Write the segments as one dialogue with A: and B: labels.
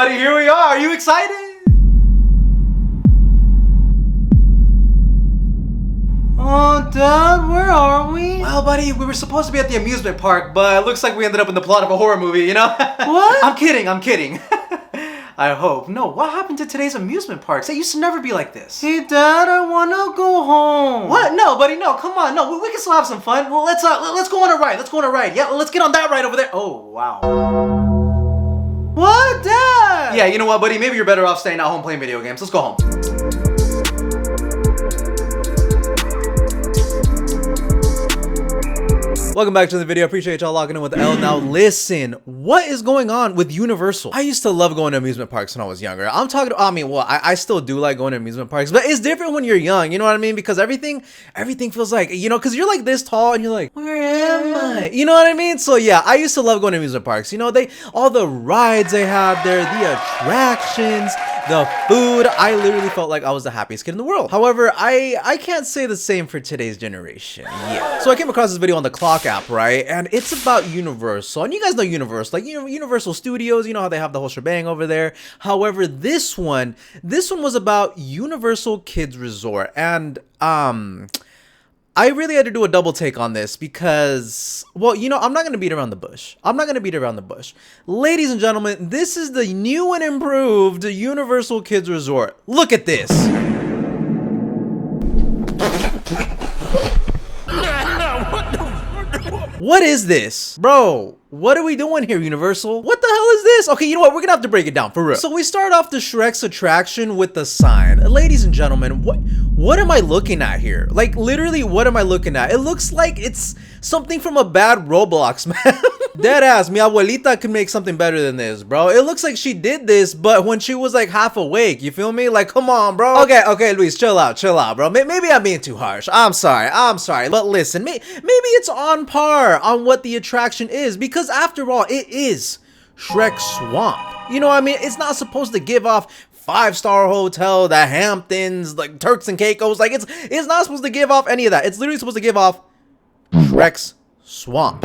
A: buddy, here we are. Are you excited?
B: Oh, Dad, where are we?
A: Well, buddy, we were supposed to be at the amusement park, but it looks like we ended up in the plot of a horror movie, you know?
B: What?
A: I'm kidding. I hope. No, what happened to today's amusement parks? They used to never be like this.
B: Hey, Dad, I wanna go home.
A: What? No, buddy, no. Come on. No, we can still have some fun. Well, let's go on a ride. Let's go on a ride. Yeah, let's get on that ride over there. Oh, wow.
B: What, Dad?
A: Yeah, you know what, buddy? Maybe you're better off staying at home playing video games. Let's go home. Welcome back to the video. I appreciate y'all logging in with L. Now listen, what is going on with Universal? I used to love going to amusement parks when I was younger. I'm talking, I still do like going to amusement parks, but it's different when you're young, you know what I mean? Because everything feels like, you know, because you're like this tall and you're like, where am I? You know what I mean? So yeah, I used to love going to amusement parks. You know, all the rides they had there, the attractions, the food. I literally felt like I was the happiest kid in the world. However, I can't say the same for today's generation. Yeah. So I came across this video on the Clock app, right? And it's about Universal. And you guys know Universal, like, you know, Universal Studios, you know how they have the whole shebang over there. However, this one was about Universal Kids Resort. And I really had to do a double take on this because, well, you know, I'm not going to beat around the bush. Ladies and gentlemen, this is the new and improved Universal Kids Resort. Look at this. What is this? Bro, what are we doing here, Universal? What the hell is this? Okay, you know what? We're gonna have to break it down, for real. So we start off the Shrek's attraction with the sign. Ladies and gentlemen, what am I looking at here? Like, literally, what am I looking at? It looks like it's something from a bad Roblox, man. Deadass, mi abuelita could make something better than this, bro. It looks like she did this, but when she was like half awake, you feel me? Like, come on, bro. Okay, Luis, chill out, bro. Maybe I'm being too harsh. I'm sorry. But listen, maybe it's on par on what the attraction is, because after all, it is Shrek's Swamp. You know what I mean? It's not supposed to give off 5-star hotel, the Hamptons, like Turks and Caicos. Like, it's not supposed to give off any of that. It's literally supposed to give off Shrek's Swamp.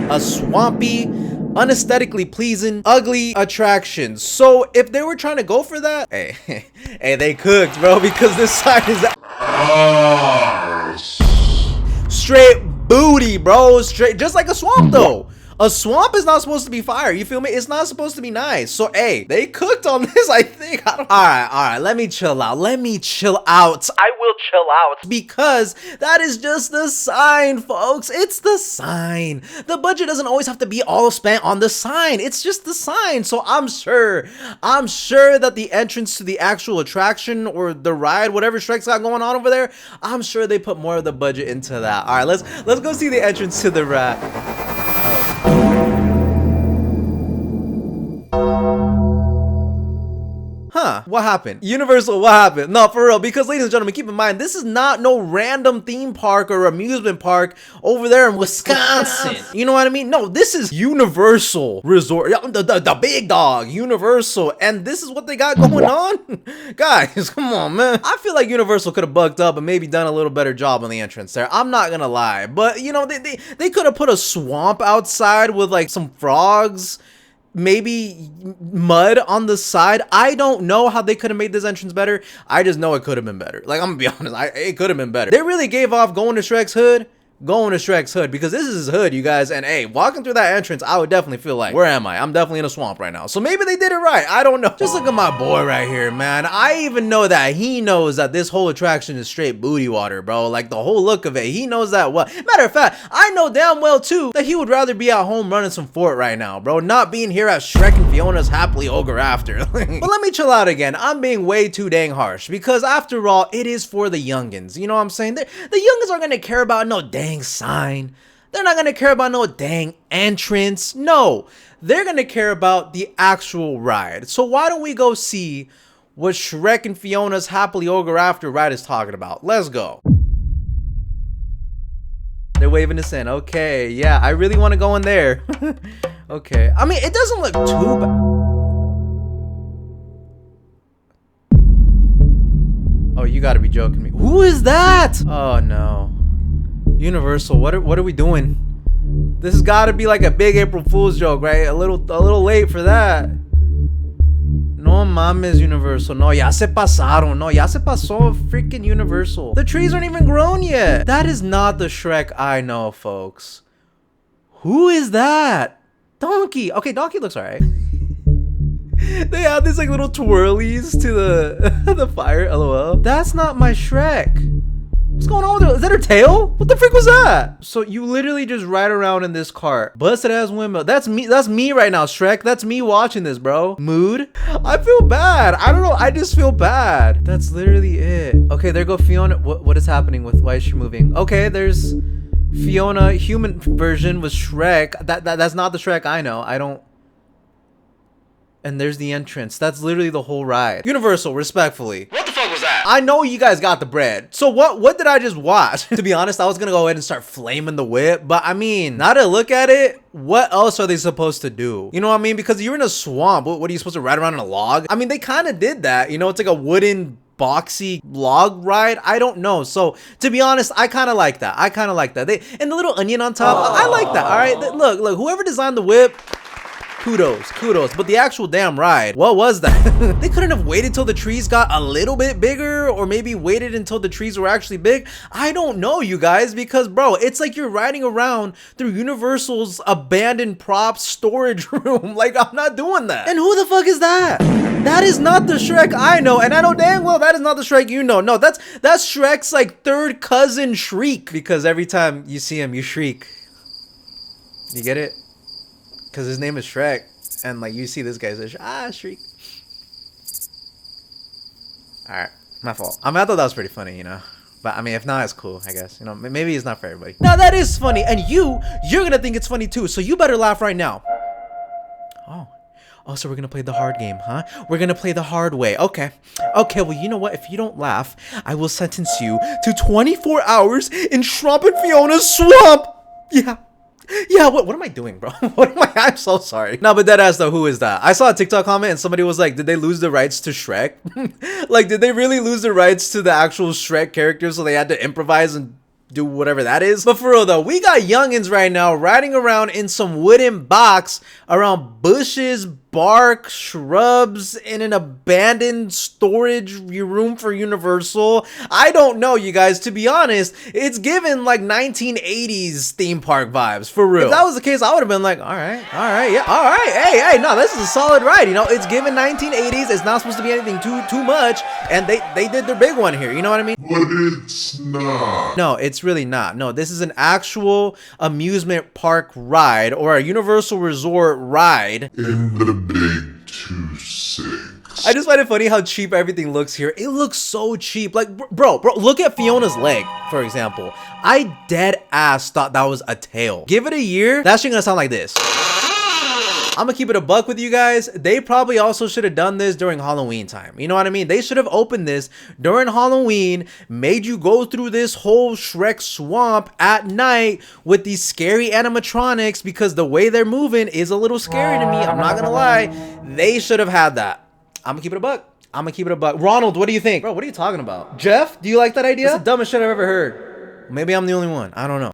A: A swampy, unesthetically pleasing, ugly attraction. So if they were trying to go for that, hey, they cooked, bro, because this sign is straight booty, bro. Straight, just like a swamp, though. A swamp is not supposed to be fire, you feel me? It's not supposed to be nice. So, hey, they cooked on this, I think. All right, let me chill out. I will chill out. Because that is just the sign, folks. It's the sign. The budget doesn't always have to be all spent on the sign. It's just the sign. So I'm sure that the entrance to the actual attraction or the ride, whatever Shrek's got going on over there, I'm sure they put more of the budget into that. All right, let's go see the entrance to the ride. Huh, what happened? Universal, what happened? No, for real, because ladies and gentlemen, keep in mind, this is not no random theme park or amusement park over there in Wisconsin. You know what I mean? No, this is Universal Resort, the big dog, Universal, and this is what they got going on? Guys, come on, man. I feel like Universal could have bucked up and maybe done a little better job on the entrance there. I'm not gonna lie, but you know, they could have put a swamp outside with like some frogs, maybe mud on the side. I don't know how they could have made this entrance better. I just know it could have been better. Like, I'm gonna be honest, it could have been better. They really gave off going to Shrek's hood, because this is his hood, you guys. And hey, walking through that entrance, I would definitely feel like, where am I? I'm definitely in a swamp right now. So maybe they did it right. I don't know. Just look at my boy right here, man. I even know that he knows that this whole attraction is straight booty water, bro. Like, the whole look of it, he knows that. What? Matter of fact, I know damn well too that he would rather be at home running some fort right now, bro, not being here at Shrek and Fiona's happily ever after. But let me chill out again. I'm being way too dang harsh, because after all, it is for the youngins. You know what I'm saying? The youngins aren't gonna care about no dang sign. They're not gonna care about no dang entrance. No, they're gonna care about the actual ride. So why don't we go see what Shrek and Fiona's happily ever after ride is talking about? Let's go. They're waving us in. Okay, yeah, I really want to go in there. Okay, I mean, it doesn't look too bad. Oh, you gotta be joking me. Who is that? Oh no. Universal, what are we doing? This has got to be like a big April Fool's joke, right? A little late for that. mames, Universal. No, ya se pasaron. No, ya se pasó, freaking Universal. The trees aren't even grown yet. That is not the Shrek I know, folks. Who is that? Donkey. Okay, Donkey looks alright. They have these like little twirlies to the the fire. LOL. That's not my Shrek. What's going on with her? Is that her tail? What the freak was that? So you literally just ride around in this cart. Busted ass windmill. That's me. That's me right now, Shrek. That's me watching this, bro. Mood. I feel bad. I don't know. I just feel bad. That's literally it. Okay, there go Fiona. What is happening with? Why is she moving? Okay, there's Fiona. Human version was Shrek. That's not the Shrek I know. I don't. And there's the entrance. That's literally the whole ride. Universal, respectfully. What the fuck was that? I know you guys got the bread. So what did I just watch? To be honest, I was gonna go ahead and start flaming the whip. But I mean, now to look at it, what else are they supposed to do? You know what I mean? Because you're in a swamp. What are you supposed to ride around in a log? I mean, they kind of did that. You know, it's like a wooden boxy log ride. I don't know. So to be honest, I kind of like that. I kind of like that. And the little onion on top, I like that. All right, look, whoever designed the whip, kudos. But the actual damn ride, what was that? They couldn't have waited till the trees got a little bit bigger, or maybe waited until the trees were actually big. I don't know, you guys, because bro, it's like you're riding around through Universal's abandoned prop storage room. Like, I'm not doing that. And who the fuck is that? That is not the Shrek I know, and I know dang well that is not the Shrek you know. No, that's Shrek's like third cousin Shriek, because every time you see him, you shriek. You get it? Because his name is Shrek, and like you see this guy says, Shriek. Alright, my fault. I mean, I thought that was pretty funny, you know. But I mean, if not, it's cool, I guess. You know, maybe it's not for everybody. Now that is funny, and you're gonna think it's funny too, so you better laugh right now. Oh, so we're gonna play the hard game, huh? We're gonna play the hard way. Okay, well, you know what? If you don't laugh, I will sentence you to 24 hours in Shrump and Fiona's swamp. Yeah, what am I doing, bro? I'm so sorry. No, but deadass though, who is that? I saw a TikTok comment and somebody was like, did they lose the rights to Shrek? Like, did they really lose the rights to the actual Shrek character, so they had to improvise and do whatever that is? But for real though, we got youngins right now riding around in some wooden box around bushes, bark, shrubs, in an abandoned storage room for Universal. I don't know, you guys. To be honest, it's given like 1980s theme park vibes, for real. If that was the case, I would have been like, all right, yeah, all right, hey, no, this is a solid ride. You know, it's given 1980s. It's not supposed to be anything too much, and they did their big one here. You know what I mean?
C: But it's not.
A: No, it's really not. No, this is an actual amusement park ride, or a Universal Resort ride.
C: In the Big 26.
A: I just find it funny how cheap everything looks here. It looks so cheap. Like, bro, look at Fiona's leg, for example. I dead ass thought that was a tail. Give it a year, that shit gonna sound like this. I'm gonna keep it a buck with you guys. They probably also should have done this during Halloween time. You know what I mean? They should have opened this during Halloween, made you go through this whole Shrek swamp at night with these scary animatronics, because the way they're moving is a little scary to me. I'm not gonna lie. They should have had that. I'm gonna keep it a buck. Ronald, what do you think? Bro, what are you talking about? Jeff, do you like that idea? That's the dumbest shit I've ever heard. Maybe I'm the only one. I don't know.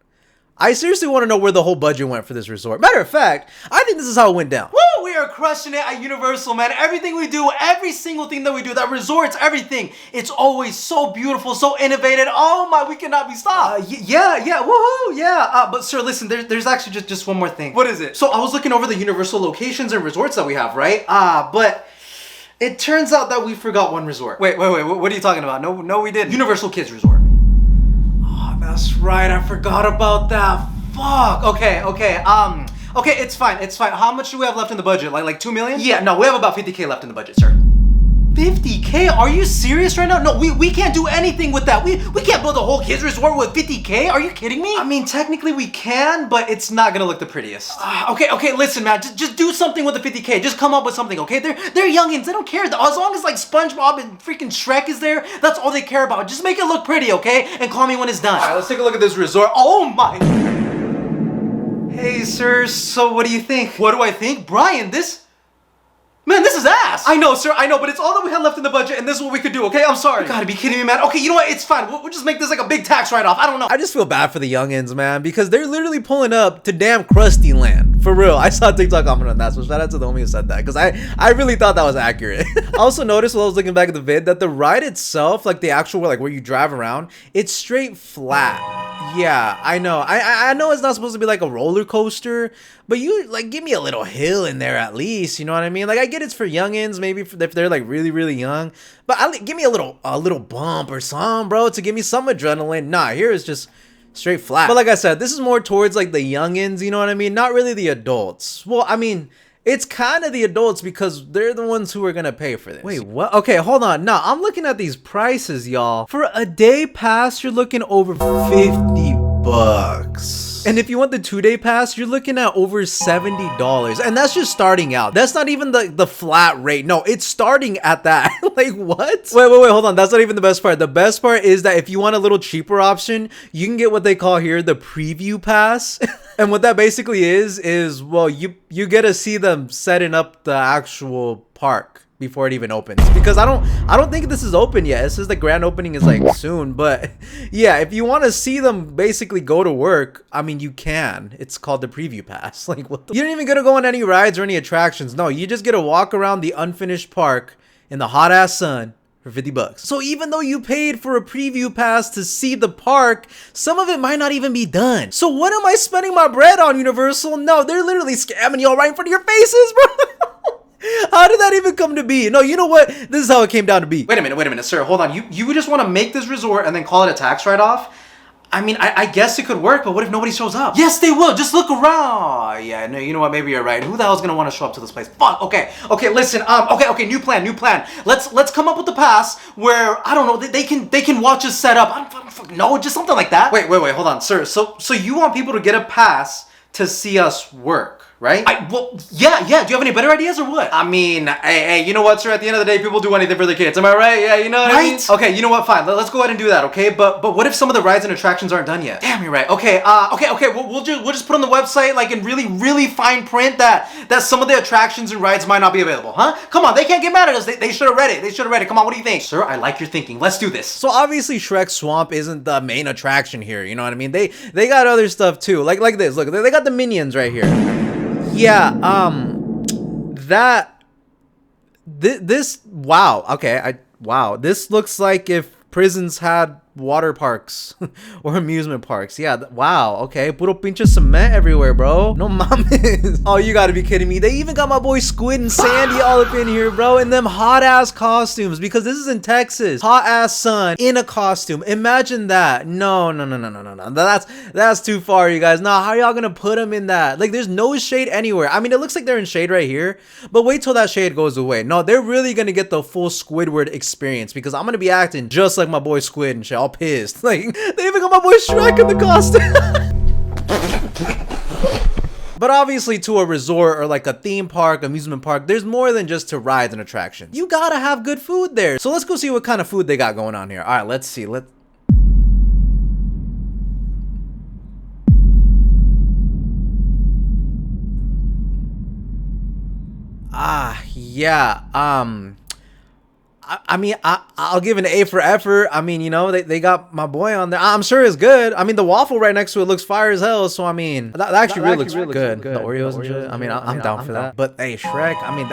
A: I seriously want to know where the whole budget went for this resort. Matter of fact, I think this is how it went down.
B: Woo! We are crushing it at Universal, man. Everything we do, every single thing that we do, that resorts, everything, it's always so beautiful, so innovative. Oh my, we cannot be stopped.
A: Yeah, woohoo, yeah. But sir, listen, there's actually just one more thing.
B: What is it?
A: So I was looking over the Universal locations and resorts that we have, right? But it turns out that we forgot one resort.
B: Wait, what are you talking about? No, we didn't.
A: Universal Kids Resort. That's right, I forgot about that. Fuck. Okay, it's fine. How much do we have left in the budget? Like 2 million?
B: Yeah, no, we have about 50K left in the budget, sir.
A: 50K? Are you serious right now? No, we can't do anything with that. We can't build a whole kids resort with 50K. Are you kidding me?
B: I mean, technically we can, but it's not gonna look the prettiest.
A: Okay, listen, man. Just do something with the 50K. Just come up with something, okay? They're youngins. They don't care. As long as like SpongeBob and freaking Shrek is there, that's all they care about. Just make it look pretty, okay? And call me when it's done.
B: All right, let's take a look at this resort. Oh my. Hey, sir. So what do you think?
A: What do I think? Brian, this
B: Man, this is ass! I know, sir, I know, but it's all that we had left in the budget, and this is what we could do, okay? I'm sorry. You gotta be kidding me, man. Okay, you know what? It's fine. We'll just make this like a big tax write-off. I don't know.
A: I just feel bad for the youngins, man, because they're literally pulling up to damn Krusty Land. For real. I saw a TikTok comment on that, so shout out to the homie who said that, because I really thought that was accurate. I also noticed while I was looking back at the vid that the ride itself, like the actual, like where you drive around, it's straight flat. Yeah, I know. I know it's not supposed to be like a roller coaster, but you like give me a little hill in there at least. You know what I mean? Like I get it's for youngins, maybe if they're like really young, but give me a little bump or something, bro, to give me some adrenaline. Nah, here is just straight flat. But like I said, this is more towards like the youngins. You know what I mean? Not really the adults. Well, I mean, it's kind of the adults because they're the ones who are gonna pay for this. Wait, what? Okay, hold on. Nah, I'm looking at these prices, y'all. For a day pass, you're looking over 50 bucks. And if you want the 2-day pass, you're looking at over $70. And that's just starting out. That's not even the flat rate. No, it's starting at that. Like, what? Wait, hold on. That's not even the best part. The best part is that if you want a little cheaper option, you can get what they call here the preview pass. And what that basically is, well, you get to see them setting up the actual park before it even opens, because I don't think this is open yet. It says the grand opening is like soon, but yeah, if you want to see them basically go to work, I mean, you can. It's called the preview pass. Like, what the, you don't even get to go on any rides or any attractions. No, you just get to walk around the unfinished park in the hot ass sun for 50 bucks. So even though you paid for a preview pass to see the park, some of it might not even be done. So what am I spending my bread on, Universal? No, they're literally scamming y'all right in front of your faces, bro. How did that even come to be? No, you know what? This is how it came down to be.
B: Wait a minute, sir. Hold on. You just want to make this resort and then call it a tax write-off? I mean, I guess it could work, but what if nobody shows up? Yes, they will. Just look around. Yeah, no, you know what? Maybe you're right. Who the hell's gonna want to show up to this place? Fuck. Okay, listen. Okay. New plan. Let's come up with the pass where I don't know. They can watch us set up. I don't fucking know. Just something like that. Wait. Hold on, sir. So you want people to get a pass to see us work, right? Well, yeah. Do you have any better ideas or what? I mean, hey, you know what, sir? At the end of the day, people do anything for their kids. Am I right? Yeah, you know what I mean? Okay, you know what? Fine. Let's go ahead and do that, okay? But what if some of the rides and attractions aren't done yet? Damn, you're right. Okay. We'll just put on the website like in really fine print that some of the attractions and rides might not be available, huh? Come on, they can't get mad at us. They should have read it. Come on, what do you think, sir? I like your thinking. Let's do this.
A: So obviously, Shrek Swamp isn't the main attraction here. You know what I mean? They got other stuff too. Like this. Look, they got the minions right here. Yeah, wow, okay, wow, this looks like if prisons had water parks or amusement parks. Yeah, wow, okay, puro pinche cement everywhere, bro. No mames. Oh, you gotta be kidding me. They even got my boy Squid and Sandy all up in here, bro, in them hot ass costumes, because this is in Texas. Hot ass sun in a costume. Imagine that. No. That's too far, you guys. Nah, how are y'all gonna put them in that? Like, there's no shade anywhere. I mean, it looks like they're in shade right here, but wait till that shade goes away. No, they're really gonna get the full Squidward experience, because I'm gonna be acting just like my boy Squid and shit, all pissed. Like, they even got my boy Shrek in the costume. But obviously, to a resort or like a theme park, amusement park, there's more than just to rides and attractions. You gotta have good food there. So let's go see what kind of food they got going on here. All right, let's see. I mean, I'll give an A for effort. I mean, you know, they got my boy on there. I'm sure it's good. I mean, the waffle right next to it looks fire as hell. So, I mean, that actually really looks good. The Oreos and shit. I mean, I'm down for that. But, hey, Shrek, I mean,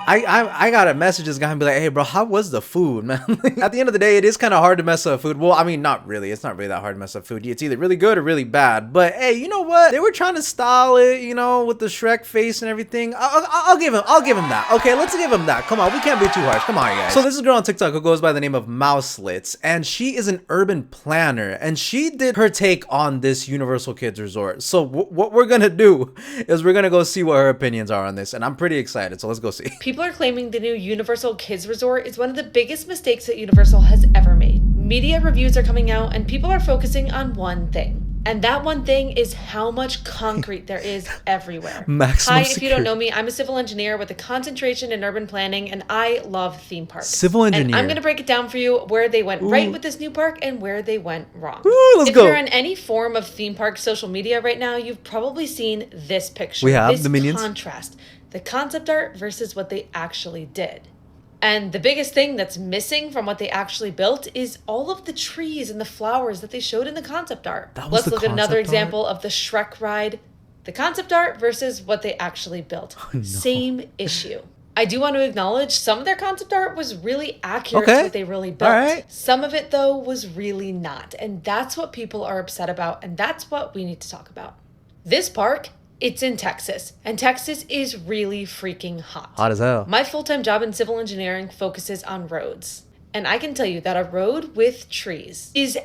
A: I got a message this guy and be like, hey, bro, how was the food, man? At the end of the day, it is kind of hard to mess up food. Well, I mean, not really. It's not really that hard to mess up food. It's either really good or really bad. But hey, you know what? They were trying to style it, you know, with the Shrek face and everything. I'll give him that. Okay, let's give him that. Come on, we can't be too harsh. Come on, you guys. So this is a girl on TikTok who goes by the name of Mouselets, and she is an urban planner, and she did her take on this Universal Kids Resort. So what we're gonna do is we're gonna go see what her opinions are on this, and I'm pretty excited. So let's go see.
D: People are claiming the new Universal Kids Resort is one of the biggest mistakes that Universal has ever made. Media reviews are coming out and people are focusing on one thing. And that one thing is how much concrete there is everywhere.
A: Maximum
D: Hi, if you don't know me, I'm a civil engineer with a concentration in urban planning, and I love theme parks.
A: Civil engineer.
D: And I'm going to break it down for you where they went right with this new park and where they went wrong.
A: Let's go.
D: If you're on any form of theme park social media right now, you've probably seen this picture.
A: We have
D: this
A: the minions.
D: contrast. the concept art versus what they actually did. And the biggest thing that's missing from what they actually built is all of the trees and the flowers that they showed in the concept art.
A: That was
D: Let's
A: the
D: look at another
A: concept art?
D: example of the Shrek ride. The concept art versus what they actually built. Same issue. I do want to acknowledge some of their concept art was really accurate to what they really built.
A: Alright.
D: Some of it, though, was really not. And that's what people are upset about, and that's what we need to talk about. This park, it's in Texas, and Texas is really freaking hot.
A: Hot as hell.
D: My full-time job in civil engineering focuses on roads. And I can tell you that a road with trees is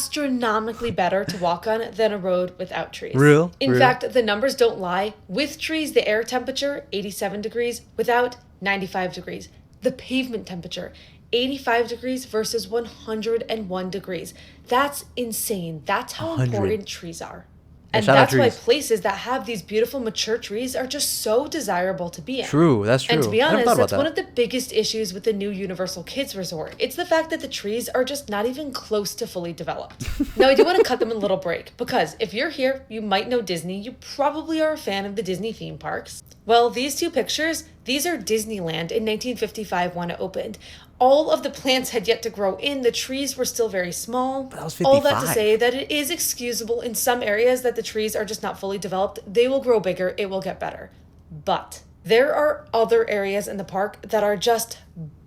D: astronomically better to walk on than a road without trees.
A: Real?
D: In
A: Real?
D: fact, the numbers don't lie. With trees, the air temperature, 87 degrees. Without, 95 degrees. The pavement temperature, 85 degrees versus 101 degrees. That's insane. That's how
A: 100.
D: important trees are. And
A: shout out
D: that's why
A: trees.
D: places that have these beautiful mature trees are just so desirable to be in.
A: True, that's true.
D: And to be
A: I never
D: honest,
A: thought about
D: that's one
A: that.
D: of the biggest issues with the new Universal Kids Resort. It's the fact that the trees are just not even close to fully developed. Now, I do want to cut them a little break because if you're here, you might know Disney. You probably are a fan of the Disney theme parks. Well, these two pictures, these are Disneyland in 1955 when it opened. All of the plants had yet to grow in. The trees were still very small.
A: But that was
D: All that to
A: 55.
D: say that it is excusable in some areas that the trees are just not fully developed. They will grow bigger. It will get better. But there are other areas in the park that are just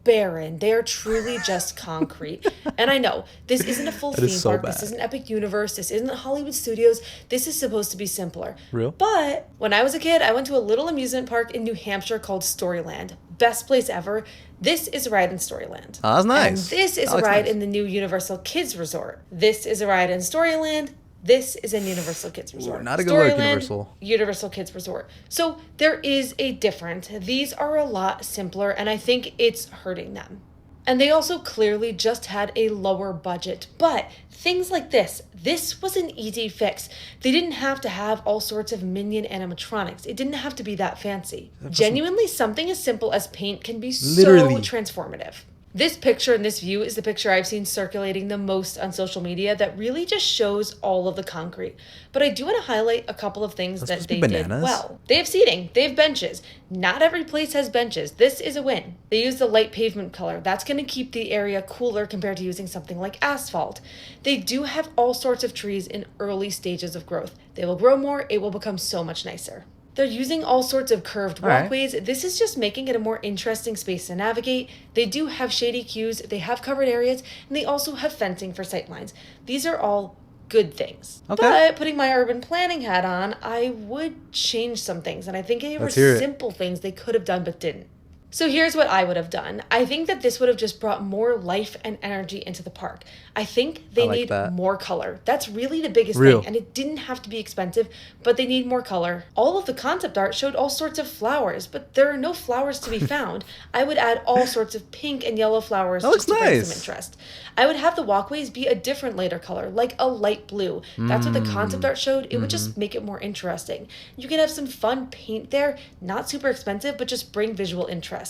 D: barren. They are truly just concrete. And I know this isn't a full
A: That is
D: theme
A: so
D: park.
A: bad.
D: This isn't Epic Universe. This isn't Hollywood Studios. This is supposed to be simpler.
A: Real?
D: But when I was a kid, I went to a little amusement park in New Hampshire called Storyland. Best place ever. This is a ride in Storyland.
A: Oh, that's nice.
D: And this is
A: That
D: a
A: looks
D: ride
A: nice.
D: in the new Universal Kids Resort. This is a ride in Storyland. This is in Universal Kids Resort.
A: not a good look,
D: Storyland,
A: Universal.
D: Universal Kids Resort. So there is a difference. These are a lot simpler, and I think it's hurting them. And they also clearly just had a lower budget. But things like this was an easy fix. They didn't have to have all sorts of minion animatronics. It didn't have to be that fancy. Genuinely, something as simple as paint can be
A: Literally.
D: so transformative. This picture and this view is the picture I've seen circulating the most on social media that really just shows all of the concrete. But I do want to highlight a couple of things that
A: supposed to
D: they
A: be
D: did
A: bananas.
D: well. They have seating. They have benches. Not every place has benches. This is a win. They use the light pavement color. That's going to keep the area cooler compared to using something like asphalt. They do have all sorts of trees in early stages of growth. They will grow more. It will become so much nicer. They're using all sorts of curved
A: All right.
D: walkways. This is just making it a more interesting space to navigate. They do have shady cues, they have covered areas, and they also have fencing for sightlines. These are all good things.
A: Okay.
D: But putting my urban planning hat on, I would change some things, and I think they were
A: Let's hear it.
D: simple things they could have done but didn't. So here's what I would have done. I think that this would have just brought more life and energy into the park. I think they
A: I like
D: need
A: that.
D: more color. That's really the biggest
A: Real.
D: thing. And it didn't have to be expensive, but they need more color. All of the concept art showed all sorts of flowers, but there are no flowers to be found. I would add all sorts of pink and yellow flowers
A: That
D: just to
A: looks
D: bring
A: nice.
D: some interest. I would have the walkways be a different later color, like a light blue. That's what the concept art showed. It would just make it more interesting. You can have some fun paint there, not super expensive, but just bring visual interest.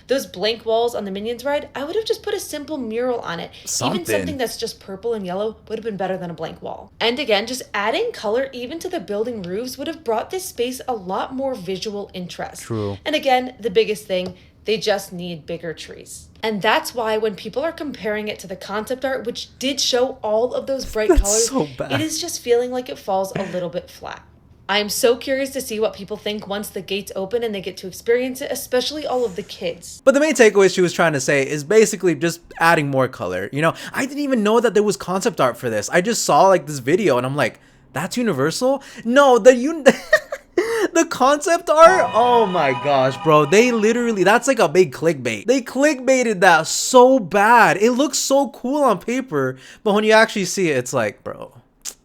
D: Those blank walls on the Minions ride, I would have just put a simple mural on it. Even
A: Something.
D: something that's just purple and yellow would have been better than a blank wall. And again, just adding color even to the building roofs would have brought this space a lot more visual interest.
A: True.
D: And again, the biggest thing, they just need bigger trees. And that's why when people are comparing it to the concept art, which did show all of those bright
A: That's
D: colors,
A: so bad.
D: it is just feeling like it falls a little bit flat. I am so curious to see what people think once the gates open and they get to experience it, especially all of the kids.
A: But the main takeaway she was trying to say is basically just adding more color. You know, I didn't even know that there was concept art for this. I just saw like this video and I'm like, that's Universal? No, the concept art? Oh my gosh, bro. They literally, that's like a big clickbait. They clickbaited that so bad. It looks so cool on paper, but when you actually see it, it's like, bro,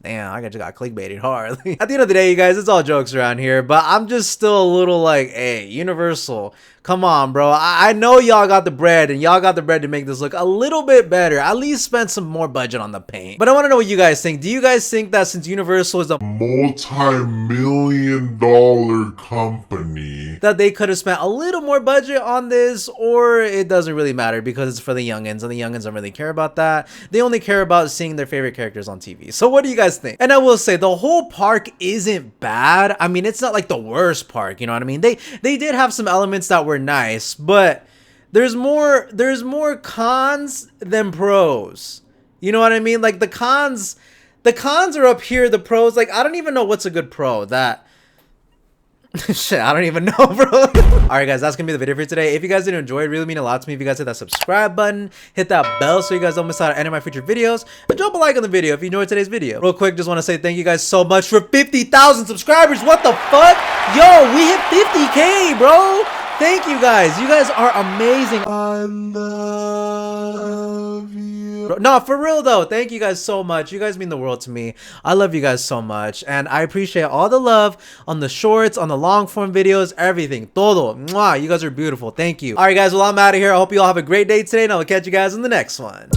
A: damn, I just got clickbaited hard. At the end of the day, you guys, it's all jokes around here, but I'm just still a little like, hey, Universal, Come on, bro. I know y'all got the bread, and y'all got the bread to make this look a little bit better. At least spend some more budget on the paint. But I want to know what you guys think. Do you guys think that since Universal is a
C: multi-million-dollar company,
A: that they could have spent a little more budget on this, or it doesn't really matter because it's for the youngins, and the youngins don't really care about that. They only care about seeing their favorite characters on TV. So what do you guys think? And I will say, the whole park isn't bad. I mean, it's not like the worst park, you know what I mean? They did have some elements that were nice, but there's more cons than pros. You know what I mean? Like the cons are up here, the pros, like I don't even know what's a good pro. That shit, I don't even know, bro. Alright guys, that's gonna be the video for today. If you guys did enjoy it, really mean a lot to me if you guys hit that subscribe button, hit that bell so you guys don't miss out on any of my future videos, and drop a like on the video if you enjoyed today's video. Real quick, just want to say thank you guys so much for 50,000 subscribers. What the fuck? Yo, we hit 50K, bro. Thank you guys. You guys are amazing.
C: I love you.
A: No, for real though, thank you guys so much. You guys mean the world to me. I love you guys so much, and I appreciate all the love on the shorts, on the long form videos, everything. Todo. Mwah. You guys are beautiful. Thank you. All right guys, well I'm out of here. I hope you all have a great day today, and I'll catch you guys in the next one.